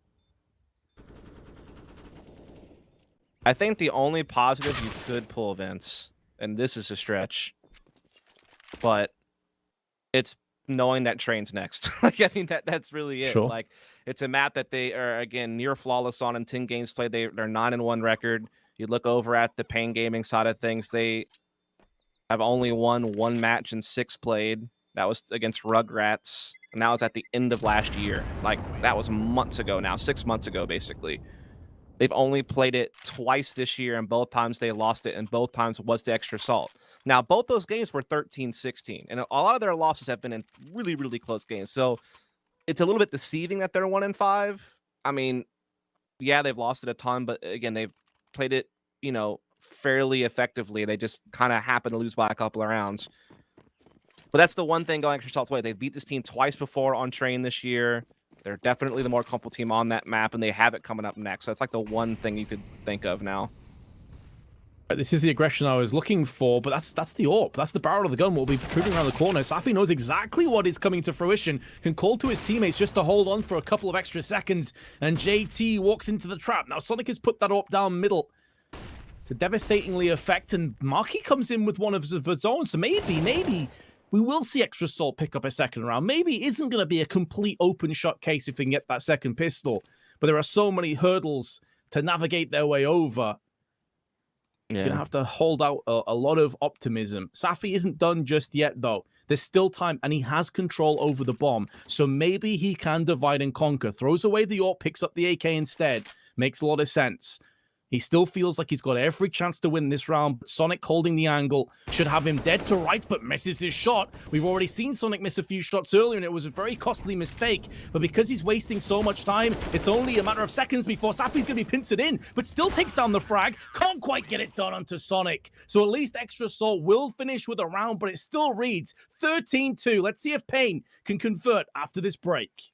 I think the only positive you could pull, Vince, and this is a stretch, but it's knowing that Train's next. Like, I mean, that's really it. Sure. Like, it's a map that they are, again, near flawless on in 10 games played. They're 9-1 record. You look over at the Pain Gaming side of things, they have only won 1 match in 6 played. That was against Rugrats, and that was at the end of last year. Like, that was months ago now, 6 months ago, basically. They've only played it twice this year, and both times they lost it, and both times was the Extra Salt. Now, both those games were 13-16, and a lot of their losses have been in really, really close games. So it's a little bit deceiving that they're 1-5. I mean, yeah, they've lost it a ton, but again, they've played it, you know, fairly effectively. They just kind of happen to lose by a couple of rounds. But that's the one thing going Extra Salt's way. They beat this team twice before on Train this year. They're definitely the more comfortable team on that map, and they have it coming up next. So that's like the one thing you could think of now. This is the aggression I was looking for, but that's the AWP. That's the barrel of the gun will be protruding around the corner. Safi knows exactly what is coming to fruition. Can call to his teammates just to hold on for a couple of extra seconds, and JT walks into the trap. Now Sonic has put that AWP down middle to devastatingly affect, and Marky comes in with one of his own. So maybe we will see Extra Salt pick up a second round. Maybe it isn't going to be a complete open shot case if they can get that second pistol, but there are so many hurdles to navigate their way over. Yeah. You're going to have to hold out a lot of optimism. Safi isn't done just yet, though. There's still time, and he has control over the bomb. So maybe he can divide and conquer. Throws away the AWP, picks up the AK instead. Makes a lot of sense. He still feels like he's got every chance to win this round. Sonic holding the angle should have him dead to rights, but misses his shot. We've already seen Sonic miss a few shots earlier, and it was a very costly mistake. But because he's wasting so much time, it's only a matter of seconds before Safi's going to be pincered in, but still takes down the frag. Can't quite get it done onto Sonic. So at least Extra Salt will finish with a round, but it still reads 13-2. Let's see if Pain can convert after this break.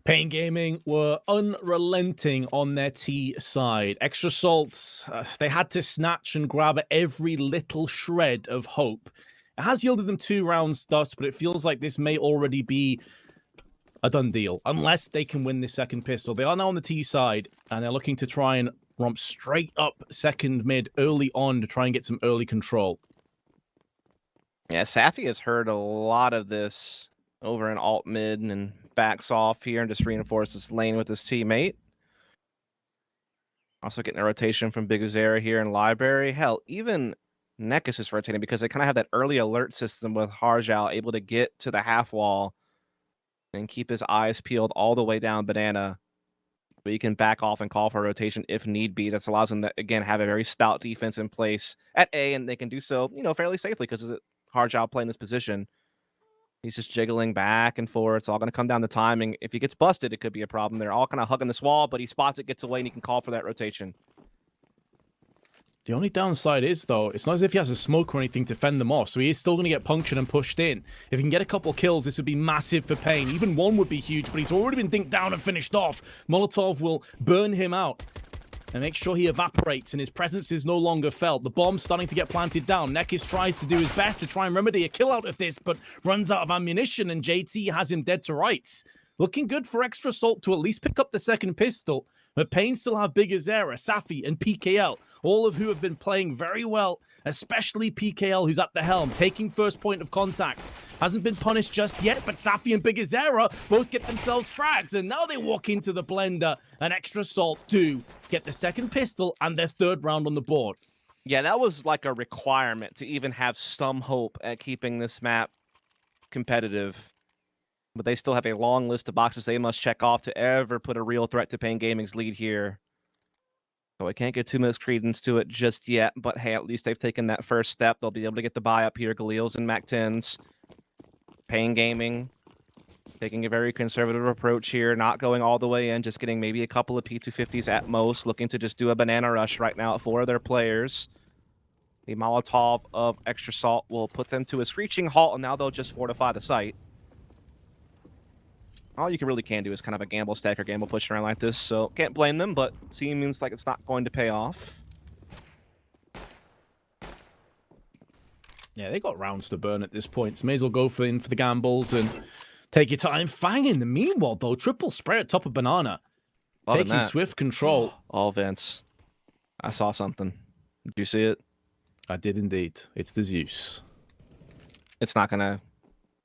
Pain Gaming were unrelenting on their T side. Extra Salt, they had to snatch and grab at every little shred of hope. It has yielded them 2 rounds thus, but it feels like this may already be a done deal, unless they can win this second pistol. They are now on the T side, and they're looking to try and romp straight up second mid early on to try and get some early control. Yeah, Safi has heard a lot of this over in alt mid and backs off here and just reinforces lane with his teammate. Also getting a rotation from Big Uzera here in library. Hell, even Nekis is rotating because they kind of have that early alert system with Harjal able to get to the half wall and keep his eyes peeled all the way down banana. But you can back off and call for a rotation if need be. That allows them to, again, have a very stout defense in place at A, and they can do so, you know, fairly safely because it's Harjal playing this position. He's just jiggling back and forth. It's all going to come down to timing. If he gets busted, it could be a problem. They're all kind of hugging this wall, but he spots it, gets away, and he can call for that rotation. The only downside is, though, it's not as if he has a smoke or anything to fend them off, so he is still going to get punctured and pushed in. If he can get a couple kills, this would be massive for Pain. Even one would be huge, but he's already been dinked down and finished off. Molotov will burn him out and make sure he evaporates, and his presence is no longer felt. The bomb's starting to get planted down. Nekis tries to do his best to try and remedy a kill out of this, but runs out of ammunition, and JT has him dead to rights. Looking good for Extra Salt to at least pick up the second pistol, but Pain still have Big Azera, Safi, and PKL, all of who have been playing very well, especially PKL, who's at the helm, taking first point of contact. Hasn't been punished just yet, but Safi and Big Azera both get themselves frags, and now they walk into the blender, and Extra Salt do get the second pistol and their third round on the board. Yeah, that was like a requirement to even have some hope at keeping this map competitive. But they still have a long list of boxes they must check off to ever put a real threat to Pain Gaming's lead here. So I can't get too much credence to it just yet, but hey, at least they've taken that first step. They'll be able to get the buy up here. Galil's and Mac-10s. Pain Gaming taking a very conservative approach here, not going all the way in, just getting maybe a couple of P250s at most, looking to just do a banana rush right now at 4 of their players. The Molotov of Extra Salt will put them to a screeching halt, and now they'll just fortify the site. All you really can do is kind of a gamble stack or gamble push around like this, so can't blame them, but seems like it's not going to pay off. Yeah, they got rounds to burn at this point, so may as well go in for the gambles and take your time. Fang in the meanwhile, though, triple spray at top of banana. Taking swift control. Oh, Vince. I saw something. Did you see it? I did indeed. It's the Zeus. It's not going to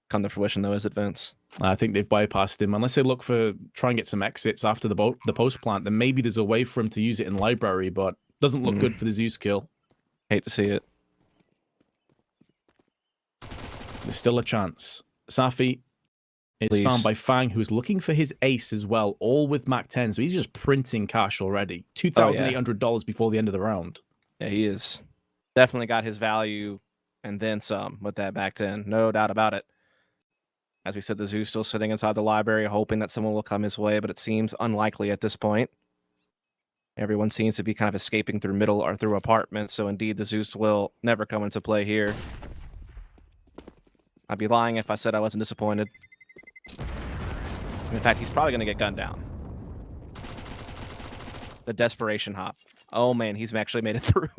come to fruition, though, is it, Vince? I think they've bypassed him. Unless they look for try and get some exits after the post plant, then maybe there's a way for him to use it in library, but doesn't look good for the Zeus kill. Hate to see it. There's still a chance. Safi, it's found by Fang, who's looking for his ace as well, all with Mac-10, so he's just printing cash already. $2,800 before the end of the round. Yeah, he is. Definitely got his value and then some with that Mac-10. No doubt about it. As we said, the Zeus still sitting inside the library, hoping that someone will come his way, but it seems unlikely at this point. Everyone seems to be kind of escaping through middle or through apartments, so indeed the Zeus will never come into play here. I'd be lying if I said I wasn't disappointed. In fact, he's probably going to get gunned down. The desperation hop. Oh man, he's actually made it through.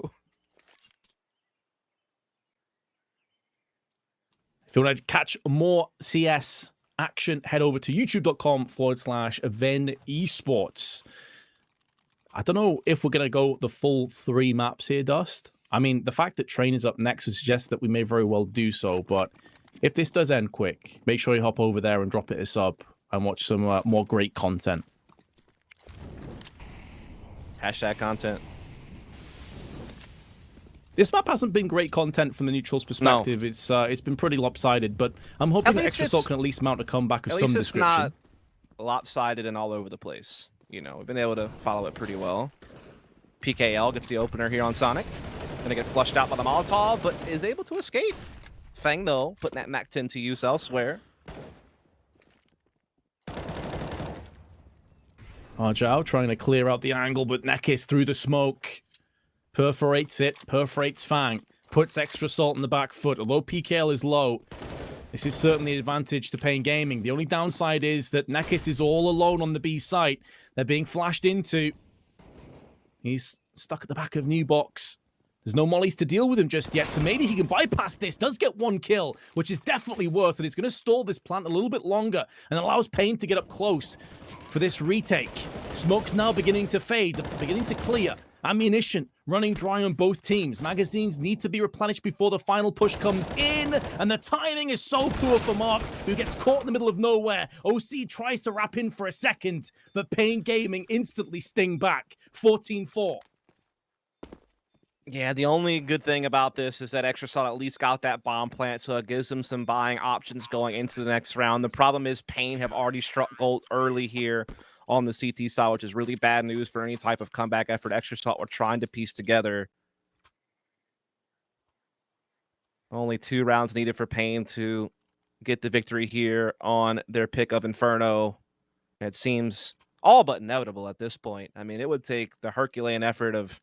If you want to catch more CS action, head over to youtube.com/Venn Esports. I don't know if we're going to go the full 3 maps here, Dust. I mean, the fact that Train is up next would suggest that we may very well do so, but if this does end quick, make sure you hop over there and drop it a sub and watch some more great content. Hashtag content. This map hasn't been great content from the neutral's perspective. No. It's been pretty lopsided, but I'm hoping that Extra Salt can at least mount a comeback of some description. At least it's not lopsided and all over the place. You know, we've been able to follow it pretty well. PKL gets the opener here on Sonic. Gonna get flushed out by the Molotov, but is able to escape. Fang, though, putting that Mac-10 to use elsewhere. Arjao trying to clear out the angle, but Nekis through the smoke. Perforates it, perforates Fang, puts Extra Salt in the back foot. Although PKL is low, this is certainly an advantage to Pain Gaming. The only downside is that Nekis is all alone on the B site. They're being flashed into. He's stuck at the back of New Box. There's no mollies to deal with him just yet, so maybe he can bypass this. Does get one kill, which is definitely worth it. It's going to stall this plant a little bit longer and allows Pain to get up close for this retake. Smoke's now beginning to fade, beginning to clear. Ammunition running dry on both teams. Magazines need to be replenished before the final push comes in, and the timing is so poor for Mark, who gets caught in the middle of nowhere. OC tries to wrap in for a second, but Pain Gaming instantly sting back. 14-4. Yeah, the only good thing about this is that Extra Salt at least got that bomb plant, so it gives them some buying options going into the next round. The problem is Pain have already struck gold early here on the CT side, which is really bad news for any type of comeback effort Extra Salt were trying to piece together. Only 2 rounds needed for Pain to get the victory here on their pick of Inferno. It seems all but inevitable at this point. I mean, it would take the Herculean effort of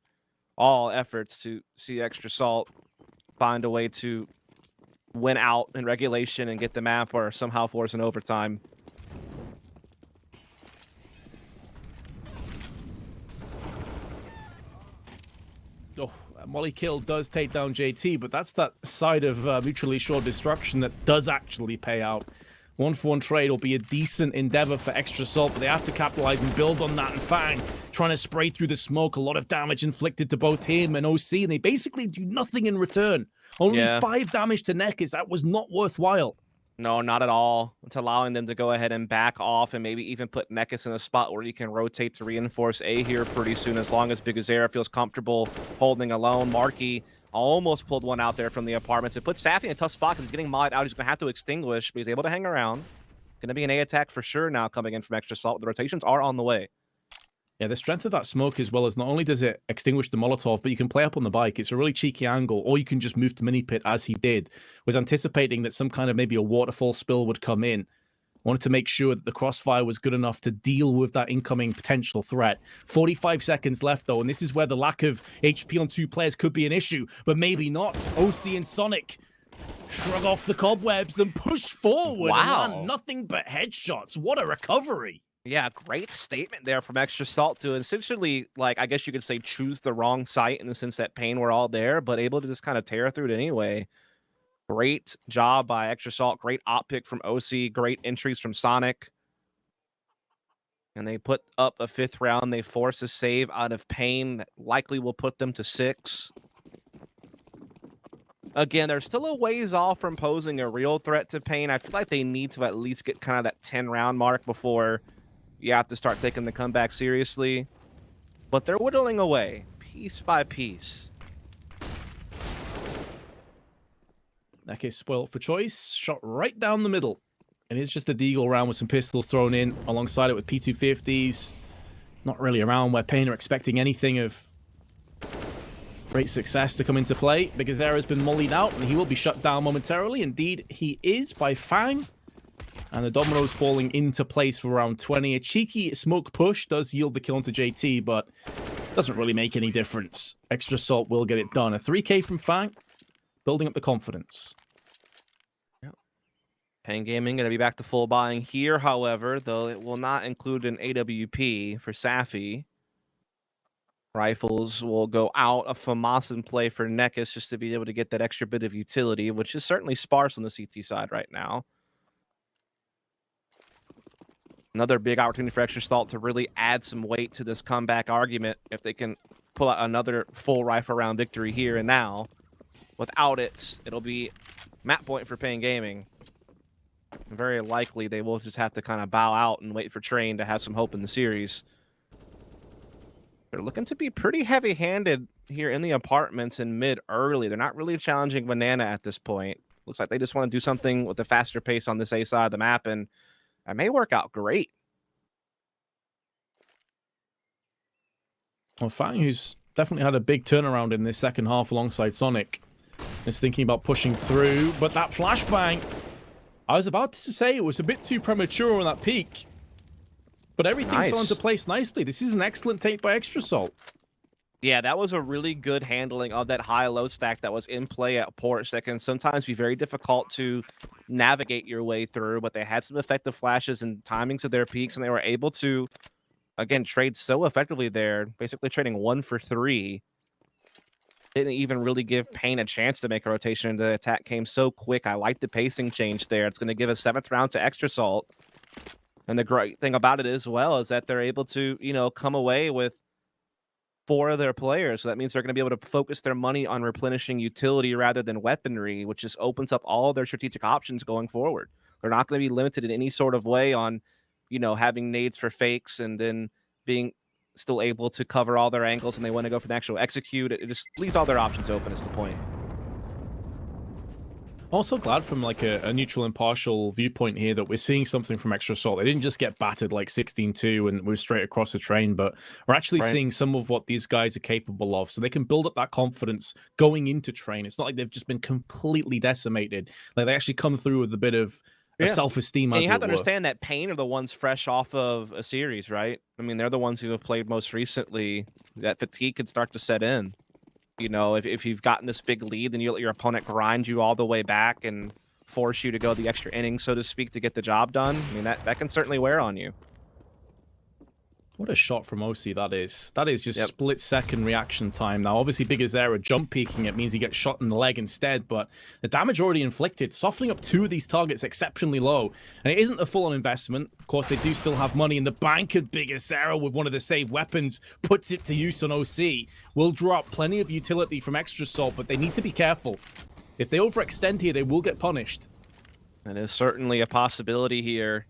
all efforts to see Extra Salt find a way to win out in regulation and get the map or somehow force an overtime. Oh, Molly kill does take down JT, but that's that side of mutually assured destruction that does actually pay out. 1-for-1 trade will be a decent endeavor for Extra Salt, but they have to capitalize and build on that. And Fang trying to spray through the smoke, a lot of damage inflicted to both him and OC, and they basically do nothing in return. Only 5 damage to Nekis. That was not worthwhile. No, not at all. It's allowing them to go ahead and back off and maybe even put Nekis in a spot where you can rotate to reinforce A here pretty soon, as long as Bigazera feels comfortable holding alone. Markey almost pulled one out there from the apartments. It puts Safi in a tough spot because he's getting mollied out. He's going to have to extinguish, but he's able to hang around. Going to be an A attack for sure now coming in from Extra Salt. The rotations are on the way. Yeah, the strength of that smoke as well is not only does it extinguish the Molotov, but you can play up on the bike. It's a really cheeky angle, or you can just move to mini pit as he did. Was anticipating that some kind of maybe a waterfall spill would come in. Wanted to make sure that the crossfire was good enough to deal with that incoming potential threat. 45 seconds left, though, and this is where the lack of HP on 2 players could be an issue, but maybe not. OC and Sonic shrug off the cobwebs and push forward. Wow. And land nothing but headshots. What a recovery. Yeah, great statement there from Extra Salt to essentially, like, I guess you could say choose the wrong site in the sense that Pain were all there, but able to just kind of tear through it anyway. Great job by Extra Salt. Great op pick from OC. Great entries from Sonic. And they put up a 5th round. They force a save out of Pain that likely will put them to 6. Again, they're still a ways off from posing a real threat to Pain. I feel like they need to at least get kind of that 10-round mark before you have to start taking the comeback seriously. But they're whittling away, piece by piece. Nekis spoiled for choice, shot right down the middle. And it's just a deagle round with some pistols thrown in alongside it with P250s. Not really around where Pain are expecting anything of great success to come into play. Bigazera's been mollied out and he will be shut down momentarily. Indeed, he is by Fang. And the dominoes falling into place for round 20. A cheeky smoke push does yield the kill onto JT, but doesn't really make any difference. Extra Salt will get it done. A 3K from Fang, building up the confidence. Pain Gaming going to be back to full buying here, however, though it will not include an AWP for Safi. Rifles will go out. A FAMAS in play for Nekis just to be able to get that extra bit of utility, which is certainly sparse on the CT side right now. Another big opportunity for Extra Salt to really add some weight to this comeback argument if they can pull out another full rifle round victory here and now. Without it, it'll be map point for Pain Gaming. Very likely they will just have to kind of bow out and wait for Train to have some hope in the series. They're looking to be pretty heavy-handed here in the apartments in mid early. They're not really challenging Banana at this point. Looks like they just want to do something with a faster pace on this A side of the map, and it may work out great. Well, Fang, who's definitely had a big turnaround in this second half alongside Sonic, is thinking about pushing through, but that flashbang, I was about to say it was a bit too premature on that peak, but everything's fallen into place nicely. This is an excellent take by Extra Salt. Yeah, that was a really good handling of that high-low stack that was in play at ports that can sometimes be very difficult to navigate your way through, but they had some effective flashes and timings of their peaks, and they were able to, again, trade so effectively there, basically trading 1 for 3. didn't even really give Payne a chance to make a rotation. The attack came so quick. I like the pacing change there. It's going to give a 7th round to Extra Salt. And the great thing about it as well is that they're able to, you know, come away with 4 of their players. So that means they're going to be able to focus their money on replenishing utility rather than weaponry, which just opens up all their strategic options going forward. They're not going to be limited in any sort of way on, you know, having nades for fakes and then being still able to cover all their angles, and they want to go for the actual execute. It just leaves all their options open is the point. Also glad from like a neutral impartial viewpoint here that we're seeing something from Extra Salt. They didn't just get battered like 16-2 and move straight across the train, but we're actually seeing some of what these guys are capable of. So they can build up that confidence going into train. It's not like they've just been completely decimated. Like they actually come through with a bit of self-esteem. And you have to understand that Payne are the ones fresh off of a series, right? I mean, they're the ones who have played most recently. That fatigue could start to set in. You know, if you've gotten this big lead, then you let your opponent grind you all the way back and force you to go the extra innings, so to speak, to get the job done. I mean, that can certainly wear on you. What a shot from OC that is. That is just split-second reaction time. Now, obviously, Big Azera jump peeking. It means he gets shot in the leg instead, but the damage already inflicted, softening up 2 of these targets exceptionally low. And it isn't a full-on investment. Of course, they do still have money in the bank, and Big Azera, with one of the save weapons, puts it to use on OC. Will drop plenty of utility from Extra Salt, but they need to be careful. If they overextend here, they will get punished. That is certainly a possibility here.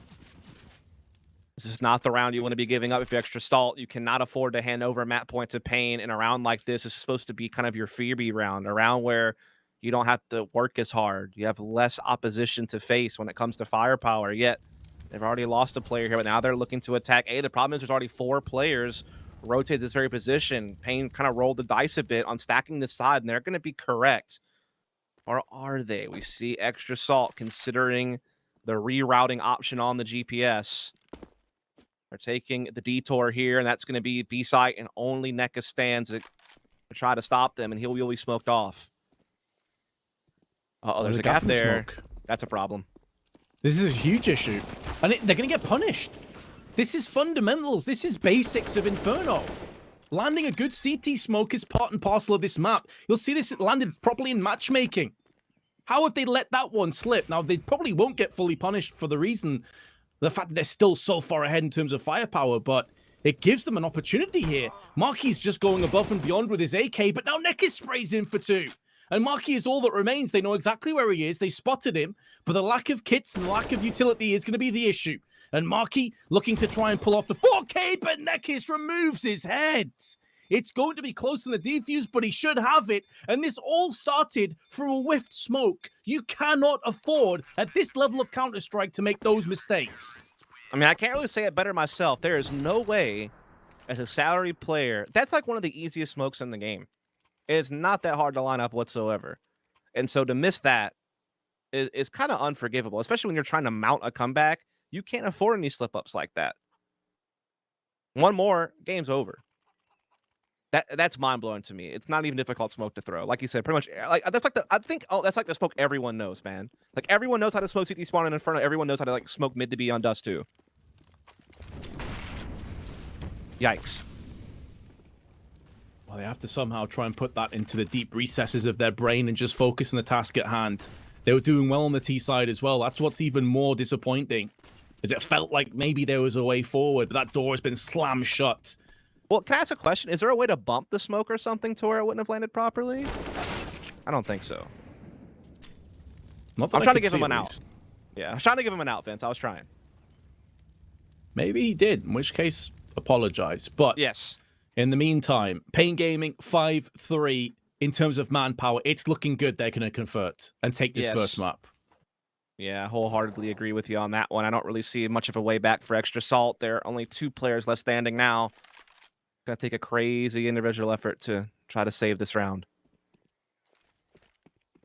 This is not the round you want to be giving up if you Extra Salt. You cannot afford to hand over map points of Payne in a round like this. It's supposed to be kind of your freebie round, a round where you don't have to work as hard. You have less opposition to face when it comes to firepower, yet they've already lost a player here, but now they're looking to attack A. The problem is there's already 4 players rotate this very position. Payne kind of rolled the dice a bit on stacking this side, and they're going to be correct. Or are they? We see Extra Salt considering the rerouting option on the GPS. They're taking the detour here, and that's going to be B-site, and only NECA stands to try to stop them, and he'll be smoked off. Uh-oh, there's a gap there. That's a problem. This is a huge issue, and they're going to get punished. This is fundamentals. This is basics of Inferno. Landing a good CT smoke is part and parcel of this map. You'll see this landed properly in matchmaking. How have they let that one slip? Now, they probably won't get fully punished for the reason... the fact that they're still so far ahead in terms of firepower, but it gives them an opportunity here. Marky's just going above and beyond with his AK, but now NECA sprays in for 2. And Marky is all that remains. They know exactly where he is. They spotted him, but the lack of kits and the lack of utility is going to be the issue. And Marky looking to try and pull off the 4K, but Nekis removes his head. It's going to be close in the defuse, but he should have it. And this all started from a whiffed smoke. You cannot afford, at this level of Counter-Strike, to make those mistakes. I mean, I can't really say it better myself. There is no way, as a salary player, that's like one of the easiest smokes in the game. It is not that hard to line up whatsoever. And so to miss that is kind of unforgivable, especially when you're trying to mount a comeback. You can't afford any slip-ups like that. One more, game's over. That's mind-blowing to me. It's not even difficult smoke to throw. Like you said, pretty much like that's like that's like the smoke everyone knows, man. Like everyone knows how to smoke CT spawn in Inferno. Everyone knows how to like smoke mid to be on Dust too. Yikes. Well, they have to somehow try and put that into the deep recesses of their brain and just focus on the task at hand. They were doing well on the T side as well. That's what's even more disappointing, is it felt like maybe there was a way forward, but that door has been slammed shut. Well, can I ask a question? Is there a way to bump the smoke or something to where it wouldn't have landed properly? I don't think so. I'm trying to give him an out. Yeah, I was trying to give him an out, Vince. I was trying. Maybe he did, in which case, apologize. But yes, in the meantime, Payne Gaming 5-3 in terms of manpower. It's looking good. They're going to convert and take this first map. Yeah, I wholeheartedly agree with you on that one. I don't really see much of a way back for Extra Salt. There are only 2 players left standing now. Gonna take a crazy individual effort to try to save this round.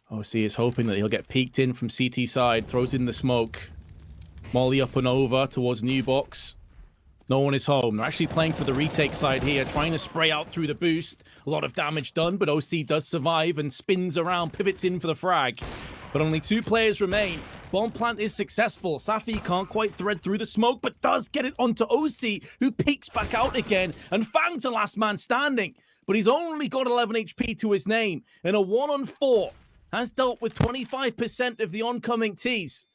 OC is hoping that he'll get peeked in from CT side, throws in the smoke. Molly up and over towards New Box. No one is home. They're actually playing for the retake side here, trying to spray out through the boost. A lot of damage done, but OC does survive and spins around, pivots in for the frag. But only 2 players remain. Bomb plant is successful. Safi can't quite thread through the smoke, but does get it onto OC, who peeks back out again. And Fang's the last man standing. but he's only got 11 HP to his name, and a 1-on-4 has dealt with 25% of the oncoming Ts.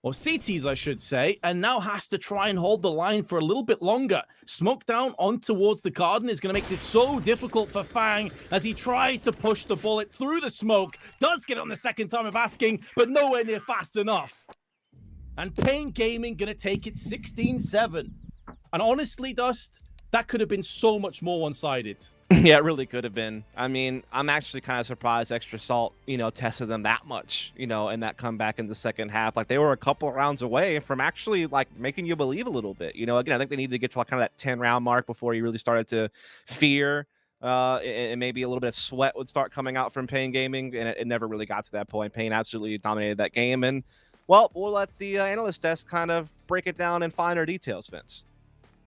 Or CTs, I should say, and now has to try and hold the line for a little bit longer. Smoke down on towards the garden is going to make this so difficult for Fang as he tries to push the bullet through the smoke. Does get it on the second time of asking, but nowhere near fast enough. And Pain Gaming going to take it 16-7. And honestly, Dust, that could have been so much more one-sided. Yeah, it really could have been. I mean, I'm actually kind of surprised Extra Salt, tested them that much, in that comeback in the second half. Like, they were a couple of rounds away from actually, like, making you believe a little bit. Again, I think they needed to get to, like, kind of that 10-round mark before you really started to fear and maybe a little bit of sweat would start coming out from Pain Gaming, and it never really got to that point. Pain absolutely dominated that game, and, well, we'll let the analyst desk kind of break it down in finer details, Vince.